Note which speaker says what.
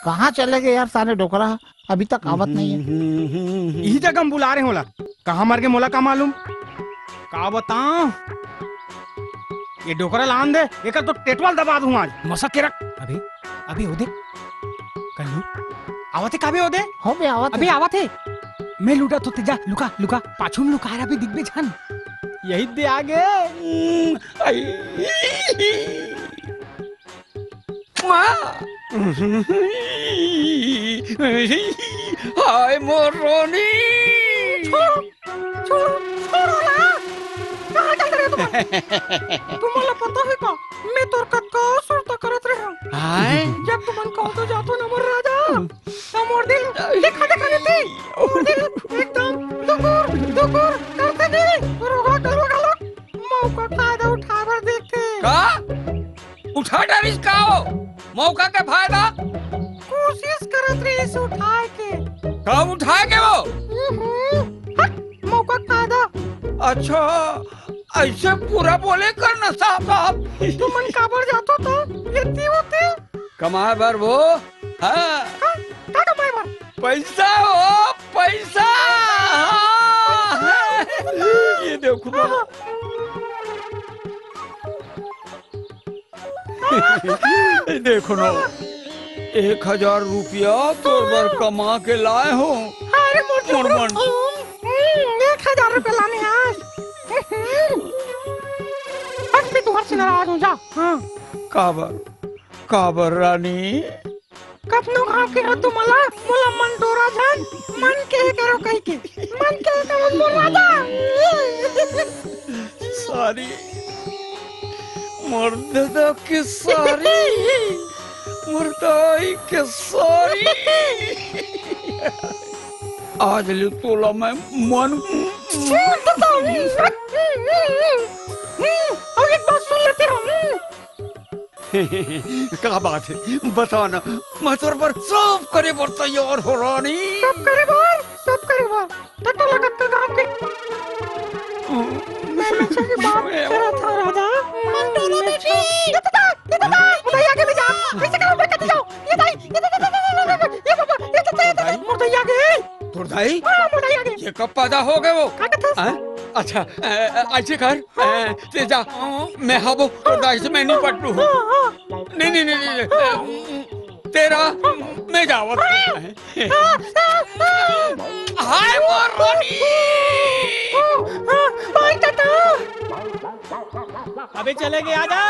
Speaker 1: कहाँ चले गए यार साले डोकरा, अभी तक आवत नहीं है।
Speaker 2: यही जगह हम बुला रहे होला, कहाँ मर के मोला का मालूम। का बताऊं, ये डोकरा लान दे, एक तो टेटवाल दबा दूं आज मसक के रख। अभी अभी ओदे कल्लू आवते काबे ओदे
Speaker 1: हो बे आवत
Speaker 2: अभी आवते। मैं लूटा तो तेजा लुका लुका पाछू में लुका रहा भी दिख बे जान। यही दे आगे।
Speaker 3: हाय मोर रोनी।
Speaker 2: छोड़ो ना, कहाँ चल रहे तुम्हाला पता है का, मैं तोर कक्का सुरता करत रहे हूँ।
Speaker 3: हाय
Speaker 2: जब तुमन कहो तो जातो ना मोर राजा, तो मोर दिल देखा देखा नहीं, मोर दिल एकदम दुकुर दुकुर करते नहीं, रोगा करोगा लोग मौका फायदा उठाकर देखते।
Speaker 3: का उठा डालिस का हो, मौका का फायदा
Speaker 2: कोशिश करत रही इसे उठाए के।
Speaker 3: कब उठाए के वो?
Speaker 2: मौका फायदा।
Speaker 3: अच्छा ऐसे पूरा बोले करना साहब।
Speaker 2: तुमन काबर जातो तो ये होते
Speaker 3: कमाए बर वो। हाँ
Speaker 2: का कमाए बर?
Speaker 3: पैसा हो पैसा। हाँ। ये देखो देखो ना, 1000 रुपया तोर बर कमा के लाए हो।
Speaker 2: अरे मोर मन 1000 रुपया लाने आज। अब भी तुम्हारे से नाराज हो जा। हाँ
Speaker 3: काबर रानी
Speaker 2: कपनो खा के हो तुम्हाला मोला मन डोरा जान, मन के करो कहीं के, मन के करो मोर राजा।
Speaker 3: सारी मर्द के सारी मुर्दाई के सारी आज ले तोला मैं मन।
Speaker 2: अब एक बात सुन लेते हो।
Speaker 3: क्या बात है बता ना, मैं तोर पर सब करे बर तैयार हो रानी।
Speaker 2: सब करे बार तो लगत का काम के मैं अच्छा की बात तेरा था राजा। मन डोरा बेटी ये मुर्दा आगे ले जा, ऐसे करो मैं कट जाओ। ये भाई ये बाबा ये मुर्दा आगे
Speaker 3: तोर दाई
Speaker 2: मुर्दा आगे
Speaker 3: ये कब पैदा हो गए वो?
Speaker 2: का
Speaker 3: अच्छा ऐसे कर ते जा, मैं हबो तोर दाई से मैं नहीं पटलू हूँ। नहीं तेरा मैं जावत। हाय मोर रानी।
Speaker 2: अबे चले गए आजा।